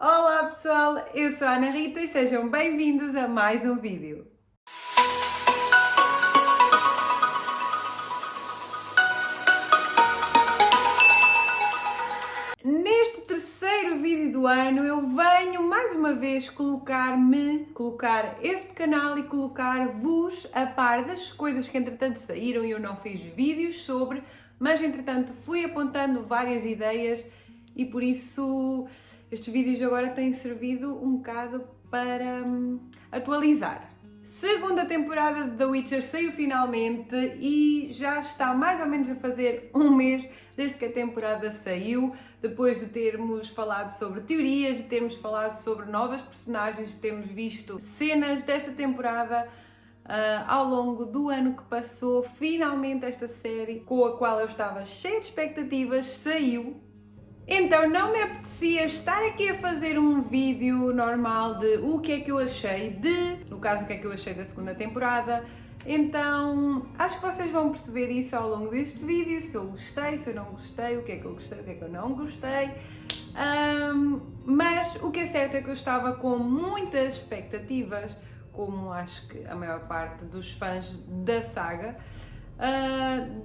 Olá pessoal, eu sou a Ana Rita e sejam bem-vindos a mais um vídeo. Neste terceiro vídeo do ano eu venho mais uma vez colocar este canal e colocar-vos a par das coisas que entretanto saíram e eu não fiz vídeos sobre, mas entretanto fui apontando várias ideias e por isso estes vídeos agora têm servido um bocado para atualizar. Segunda temporada de The Witcher saiu finalmente e já está mais ou menos a fazer um mês desde que a temporada saiu, depois de termos falado sobre teorias, de termos falado sobre novas personagens, de termos visto cenas desta temporada ao longo do ano que passou. Finalmente esta série, com a qual eu estava cheia de expectativas, saiu. Então não me apetecia estar aqui a fazer um vídeo normal de o que é que eu achei no caso, o que é que eu achei da segunda temporada. Então acho que vocês vão perceber isso ao longo deste vídeo, se eu gostei, se eu não gostei, o que é que eu gostei, o que é que eu não gostei. Mas o que é certo é que eu estava com muitas expectativas, como acho que a maior parte dos fãs da saga,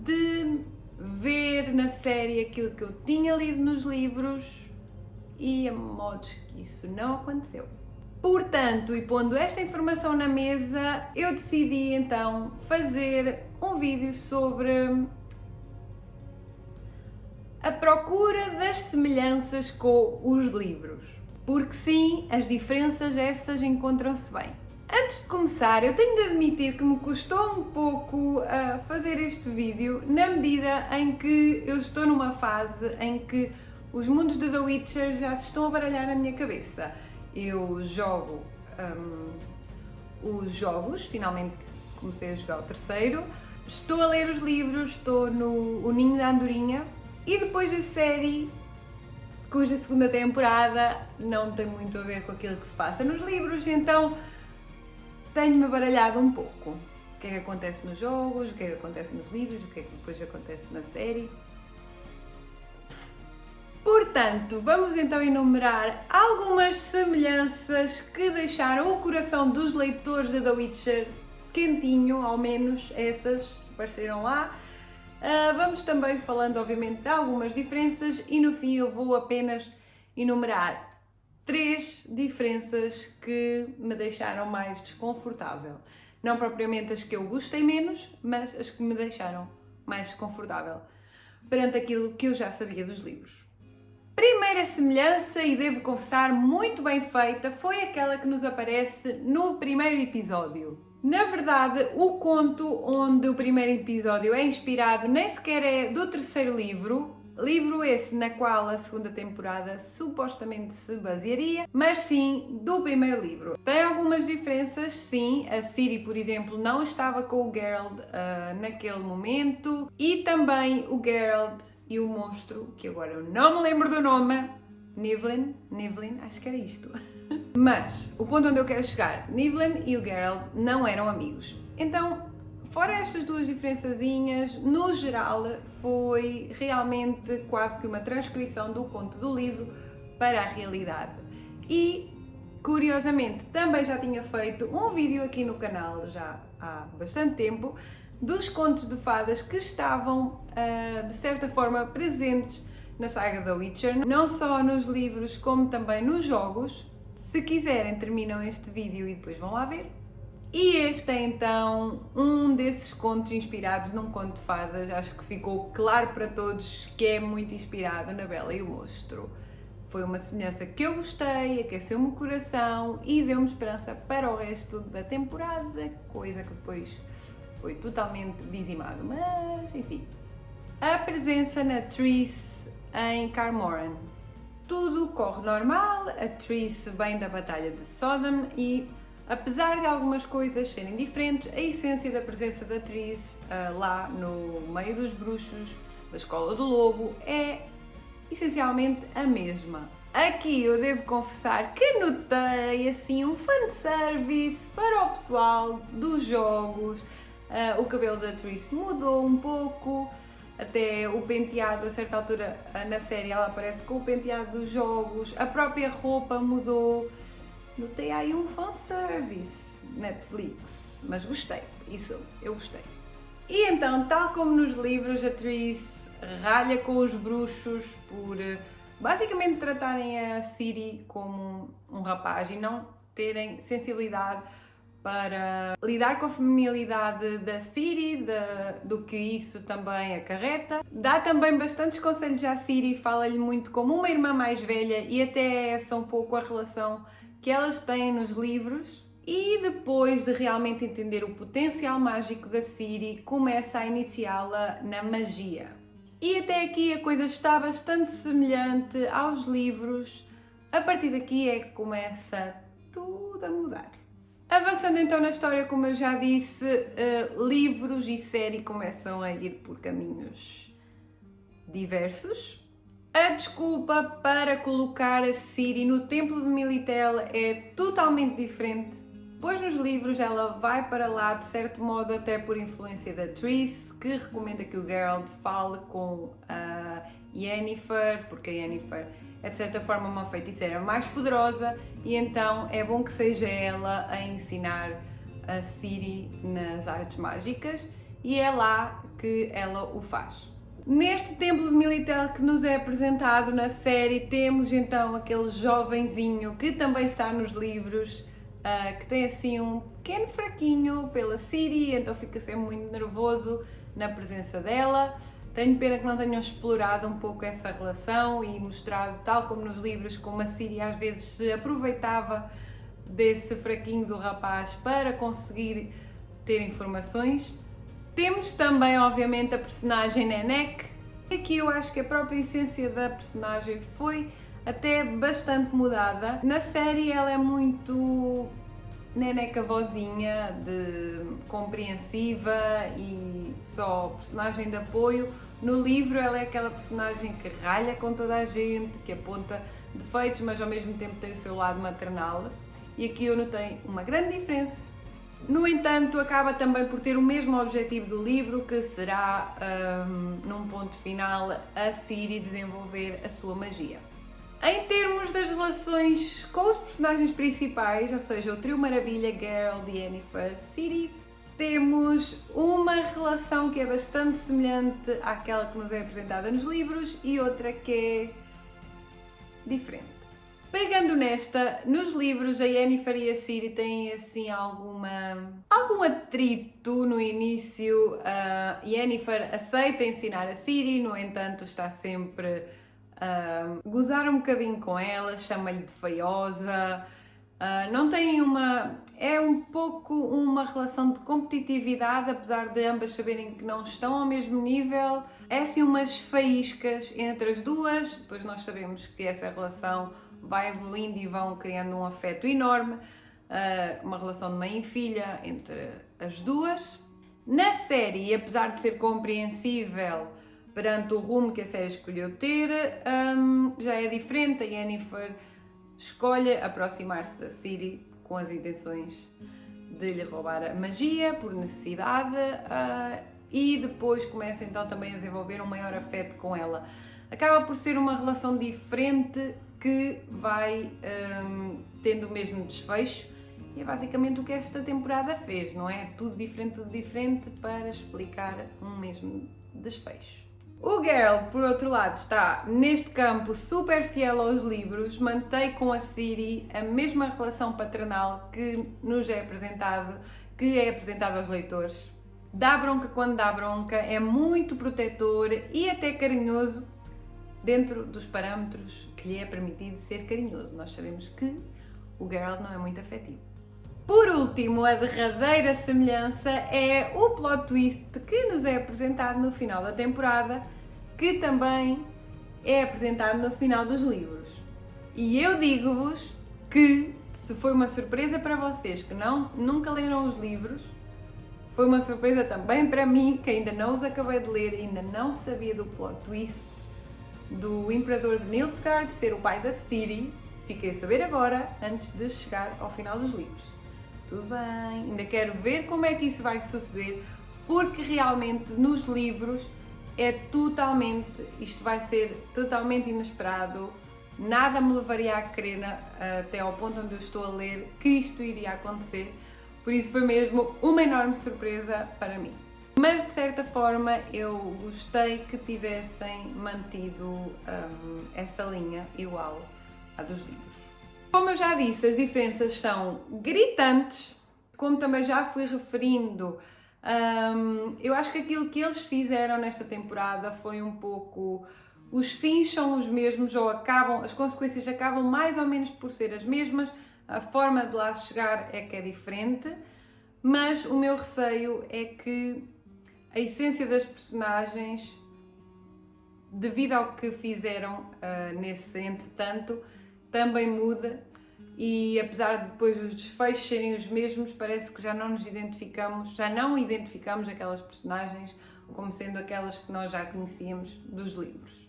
de ver na série aquilo que eu tinha lido nos livros e a modos que isso não aconteceu. Portanto, e pondo esta informação na mesa, eu decidi então fazer um vídeo sobre a procura das semelhanças com os livros. Porque sim, as diferenças essas encontram-se bem. Antes de começar, eu tenho de admitir que me custou um pouco fazer este vídeo, na medida em que eu estou numa fase em que os mundos de The Witcher já se estão a baralhar na minha cabeça. Eu jogo os jogos, finalmente comecei a jogar o terceiro, estou a ler os livros, estou no O Ninho da Andorinha e depois a série, cuja segunda temporada não tem muito a ver com aquilo que se passa nos livros, então tenho-me baralhado um pouco. O que é que acontece nos jogos, o que é que acontece nos livros, o que é que depois acontece na série. Portanto, vamos então enumerar algumas semelhanças que deixaram o coração dos leitores de The Witcher quentinho, ao menos essas apareceram lá. Vamos também falando obviamente de algumas diferenças e no fim eu vou apenas enumerar 3 diferenças que me deixaram mais desconfortável. Não propriamente as que eu gostei menos, mas as que me deixaram mais desconfortável perante aquilo que eu já sabia dos livros. Primeira semelhança, e devo confessar muito bem feita, foi aquela que nos aparece no primeiro episódio. Na verdade, o conto onde o primeiro episódio é inspirado nem sequer é do terceiro livro esse na qual a segunda temporada supostamente se basearia, mas sim do primeiro livro. Tem algumas diferenças, sim. A Ciri, por exemplo, não estava com o Geralt naquele momento, e também o Geralt e o monstro, que agora eu não me lembro do nome, Nivellen, acho que era isto. Mas o ponto onde eu quero chegar, Nivellen e o Geralt não eram amigos. Então, fora estas duas diferençazinhas, no geral foi realmente quase que uma transcrição do conto do livro para a realidade. E, curiosamente, também já tinha feito um vídeo aqui no canal, já há bastante tempo, dos contos de fadas que estavam, de certa forma, presentes na saga The Witcher, não só nos livros como também nos jogos. Se quiserem, terminam este vídeo e depois vão lá ver. E este é então um desses contos inspirados num conto de fadas. Acho que ficou claro para todos que é muito inspirado na Bela e o Monstro. Foi uma semelhança que eu gostei, aqueceu-me o coração e deu-me esperança para o resto da temporada, coisa que depois foi totalmente dizimado, mas enfim. A presença na Triss em Kaer Morhen. Tudo corre normal, a Triss vem da Batalha de Sodom e, apesar de algumas coisas serem diferentes, a essência da presença da Triss lá no meio dos bruxos, da Escola do Lobo, é essencialmente a mesma. Aqui eu devo confessar que notei assim um fanservice para o pessoal dos jogos. O cabelo da Triss mudou um pouco, até o penteado, a certa altura na série ela aparece com o penteado dos jogos, a própria roupa mudou. Notei aí um fanservice Netflix, mas gostei, isso eu gostei. E então, tal como nos livros, a Triss ralha com os bruxos por basicamente tratarem a Ciri como um rapaz e não terem sensibilidade para lidar com a feminilidade da Ciri, do que isso também acarreta. Dá também bastantes conselhos à Ciri, fala-lhe muito como uma irmã mais velha e até é essa um pouco a relação que elas têm nos livros. E depois de realmente entender o potencial mágico da Ciri, começa a iniciá-la na magia. E até aqui a coisa está bastante semelhante aos livros. A partir daqui é que começa tudo a mudar. Avançando então na história, como eu já disse, livros e série começam a ir por caminhos diversos. A desculpa para colocar a Ciri no templo de Militel é totalmente diferente, pois nos livros ela vai para lá de certo modo até por influência da Triss, que recomenda que o Geralt fale com a Yennefer, porque a Yennefer é de certa forma uma feiticeira mais poderosa e então é bom que seja ela a ensinar a Ciri nas artes mágicas e é lá que ela o faz. Neste templo de Militel que nos é apresentado na série temos então aquele jovenzinho que também está nos livros, que tem assim um pequeno fraquinho pela Ciri, então fica sempre muito nervoso na presença dela. Tenho pena que não tenham explorado um pouco essa relação e mostrado, tal como nos livros, como a Ciri às vezes se aproveitava desse fraquinho do rapaz para conseguir ter informações. Temos também, obviamente, a personagem Nenneck. Aqui eu acho que a própria essência da personagem foi até bastante mudada. Na série ela é muito Nenneck vozinha, compreensiva e só personagem de apoio. No livro ela é aquela personagem que ralha com toda a gente, que aponta defeitos, mas ao mesmo tempo tem o seu lado maternal. E aqui eu notei uma grande diferença. No entanto, acaba também por ter o mesmo objetivo do livro, que será, num ponto final, a Ciri desenvolver a sua magia. Em termos das relações com os personagens principais, ou seja, o trio Maravilha, Geralt, Yennefer, Ciri, temos uma relação que é bastante semelhante àquela que nos é apresentada nos livros e outra que é diferente. Pegando nesta, nos livros a Yennefer e a Ciri têm assim algum atrito no início. A Yennefer aceita ensinar a Ciri, no entanto está sempre a gozar um bocadinho com ela, chama-lhe de feiosa. Não tem é um pouco uma relação de competitividade, apesar de ambas saberem que não estão ao mesmo nível. É assim umas faíscas entre as duas, depois nós sabemos que essa relação vai evoluindo e vão criando um afeto enorme, uma relação de mãe e filha entre as duas. Na série, apesar de ser compreensível perante o rumo que a série escolheu ter, já é diferente. A Yennefer escolhe aproximar-se da Ciri com as intenções de lhe roubar a magia por necessidade e depois começa então também a desenvolver um maior afeto com ela. Acaba por ser uma relação diferente que vai tendo o mesmo desfecho e é basicamente o que esta temporada fez, não é? Tudo diferente para explicar um mesmo desfecho. O Geralt, por outro lado, está neste campo super fiel aos livros, mantém com a Ciri a mesma relação paternal que nos é apresentado, que é apresentado aos leitores. Dá bronca quando dá bronca, é muito protetor e até carinhoso dentro dos parâmetros que lhe é permitido ser carinhoso. Nós sabemos que o Geralt não é muito afetivo. Por último, a derradeira semelhança é o plot twist que nos é apresentado no final da temporada, que também é apresentado no final dos livros. E eu digo-vos que, se foi uma surpresa para vocês que nunca leram os livros, foi uma surpresa também para mim, que ainda não os acabei de ler, ainda não sabia do plot twist do Imperador de Nilfgaard ser o pai da Ciri. Fiquei a saber agora, antes de chegar ao final dos livros. Tudo bem, ainda quero ver como é que isso vai suceder, porque realmente nos livros isto vai ser totalmente inesperado, nada me levaria a crer até ao ponto onde eu estou a ler que isto iria acontecer, por isso foi mesmo uma enorme surpresa para mim. Mas de certa forma eu gostei que tivessem mantido essa linha igual à dos livros. Como eu já disse, as diferenças são gritantes, como também já fui referindo, eu acho que aquilo que eles fizeram nesta temporada foi um pouco... Os fins são os mesmos ou as consequências acabam mais ou menos por ser as mesmas, a forma de lá chegar é que é diferente, mas o meu receio é que a essência das personagens, devido ao que fizeram nesse entretanto, também muda e apesar de depois os desfechos serem os mesmos, parece que já não identificamos aquelas personagens como sendo aquelas que nós já conhecíamos dos livros.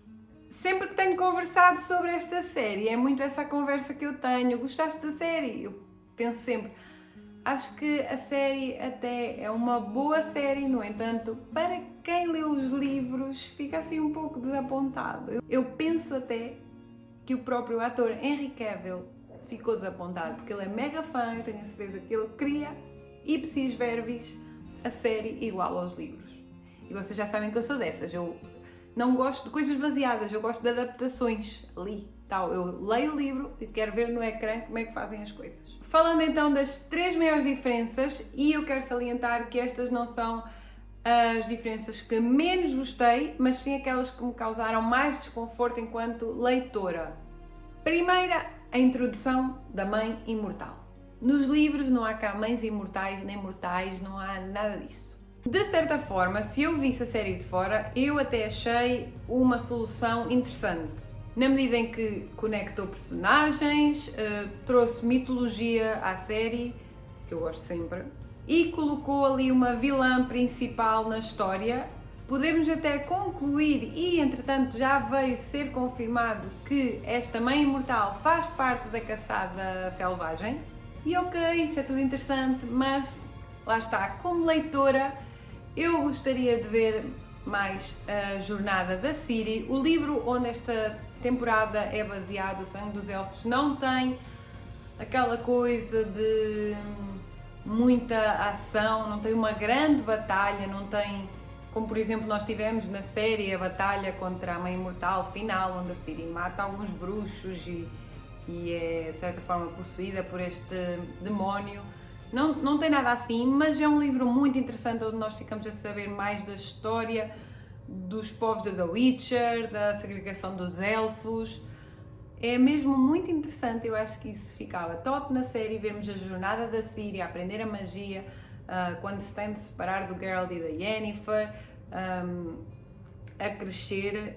Sempre que tenho conversado sobre esta série, é muito essa conversa que eu tenho. Gostaste da série? Eu penso sempre, acho que a série até é uma boa série, no entanto, para quem lê os livros fica assim um pouco desapontado. Eu penso até que o próprio ator Henry Cavill ficou desapontado, porque ele é mega fã, eu tenho a certeza que ele queria, ipsis verbis, a série igual aos livros. E vocês já sabem que eu sou dessas, eu não gosto de coisas baseadas, eu gosto de adaptações ali, tal. Eu leio o livro e quero ver no ecrã como é que fazem as coisas. Falando então das 3 maiores diferenças, e eu quero salientar que estas não são as diferenças que menos gostei, mas sim aquelas que me causaram mais desconforto enquanto leitora. Primeira, a introdução da mãe imortal. Nos livros não há cá mães imortais nem mortais, não há nada disso. De certa forma, se eu visse a série de fora, eu até achei uma solução interessante, na medida em que conectou personagens, trouxe mitologia à série, que eu gosto sempre, e colocou ali uma vilã principal na história. Podemos até concluir, e entretanto já veio ser confirmado, que esta mãe imortal faz parte da caçada selvagem. E ok, isso é tudo interessante, mas lá está, como leitora, eu gostaria de ver mais a jornada da Ciri. O livro onde esta temporada é baseado, O Sangue dos Elfos, não tem aquela coisa de muita ação, não tem uma grande batalha, não tem, como por exemplo nós tivemos na série, a batalha contra a Mãe Imortal final, onde a Ciri mata alguns bruxos e é de certa forma possuída por este demónio. Não tem nada assim, mas é um livro muito interessante onde nós ficamos a saber mais da história dos povos de The Witcher, da segregação dos elfos. É mesmo muito interessante, eu acho que isso ficava top na série, vermos a jornada da Ciri, a aprender a magia, quando se tem de separar do Geralt e da Yennefer, a crescer,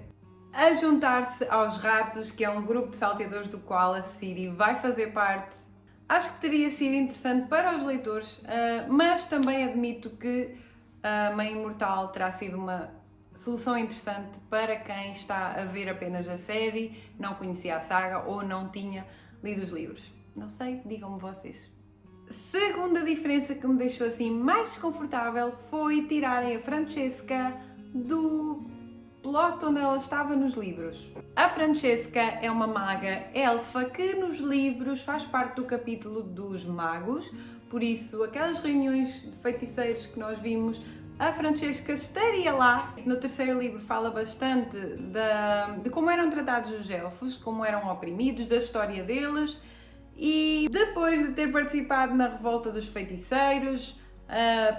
a juntar-se aos ratos, que é um grupo de salteadores do qual a Ciri vai fazer parte. Acho que teria sido interessante para os leitores, mas também admito que a Mãe Imortal terá sido uma solução interessante para quem está a ver apenas a série, não conhecia a saga ou não tinha lido os livros. Não sei, digam-me vocês. Segunda diferença que me deixou assim mais desconfortável foi tirarem a Francesca do plot onde ela estava nos livros. A Francesca é uma maga elfa que nos livros faz parte do capítulo dos magos, por isso aquelas reuniões de feiticeiros que nós vimos, a Francesca estaria lá. No terceiro livro fala bastante de como eram tratados os elfos, como eram oprimidos, da história deles, e depois de ter participado na revolta dos feiticeiros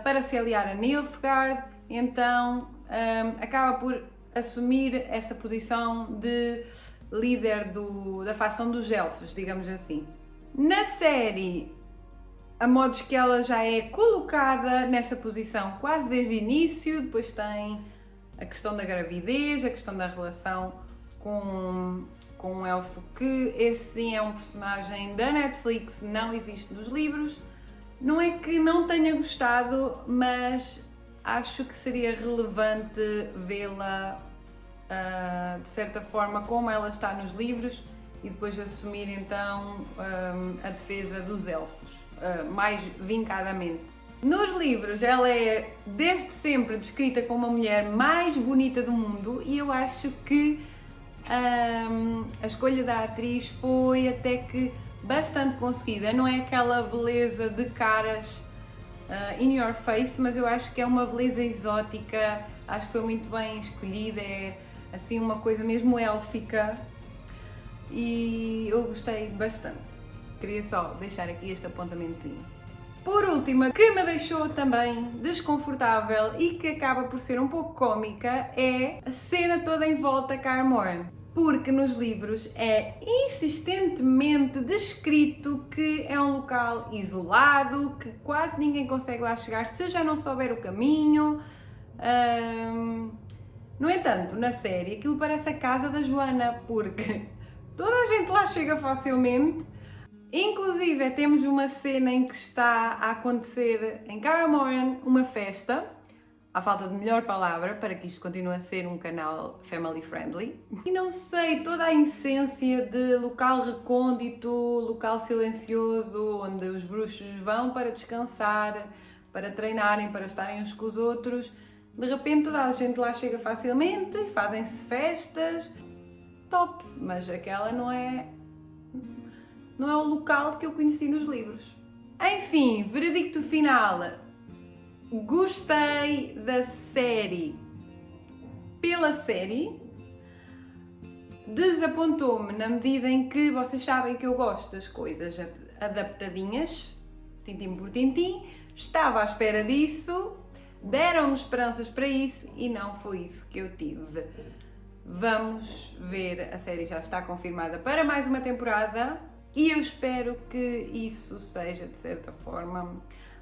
para se aliar a Nilfgaard, então acaba por assumir essa posição de líder da facção dos elfos, digamos assim. Na série, a modos que ela já é colocada nessa posição quase desde o início, depois tem a questão da gravidez, a questão da relação com um elfo, que esse sim é um personagem da Netflix, não existe nos livros. Não é que não tenha gostado, mas acho que seria relevante vê-la de certa forma como ela está nos livros e depois assumir então a defesa dos elfos, mais vincadamente. Nos livros ela é desde sempre descrita como a mulher mais bonita do mundo e eu acho que a escolha da atriz foi até que bastante conseguida. Não é aquela beleza de caras in your face, mas eu acho que é uma beleza exótica, acho que foi muito bem escolhida, é assim uma coisa mesmo élfica e eu gostei bastante. Queria só deixar aqui este apontamentozinho. Por último, que me deixou também desconfortável e que acaba por ser um pouco cómica é a cena toda em volta a Kaer Morhen. Porque nos livros é insistentemente descrito que é um local isolado, que quase ninguém consegue lá chegar se já não souber o caminho. No entanto, na série aquilo parece a casa da Joana, porque toda a gente lá chega facilmente. Inclusive temos uma cena em que está a acontecer em Kaer Morhen uma festa, à falta de melhor palavra, para que isto continue a ser um canal family friendly. E não sei, toda a essência de local recôndito, local silencioso, onde os bruxos vão para descansar, para treinarem, para estarem uns com os outros. De repente toda a gente lá chega facilmente, fazem-se festas, top, mas aquela não é o local que eu conheci nos livros. Enfim, veredicto final. Gostei da série pela série. Desapontou-me na medida em que vocês sabem que eu gosto das coisas adaptadinhas, tintim por tintim. Estava à espera disso, deram-me esperanças para isso e não foi isso que eu tive. Vamos ver, a série já está confirmada para mais uma temporada. E eu espero que isso seja, de certa forma,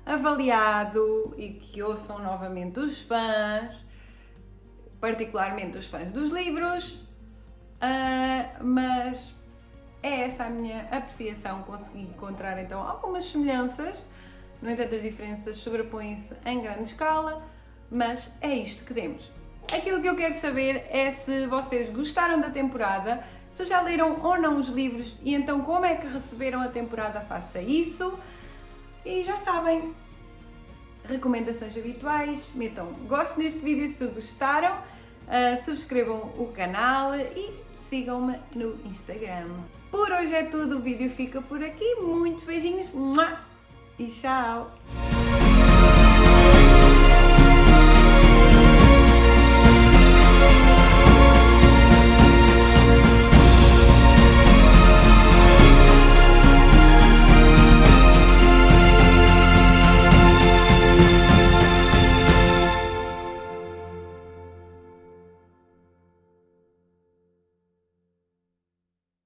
avaliado e que ouçam novamente os fãs, particularmente os fãs dos livros, mas é essa a minha apreciação. Consegui encontrar então algumas semelhanças, no entanto as diferenças sobrepõem-se em grande escala, mas é isto que temos. Aquilo que eu quero saber é se vocês gostaram da temporada, se já leram ou não os livros e então como é que receberam a temporada face a isso. E já sabem, recomendações habituais, metam gosto neste vídeo se gostaram, subscrevam o canal e sigam-me no Instagram. Por hoje é tudo, o vídeo fica por aqui, muitos beijinhos e tchau!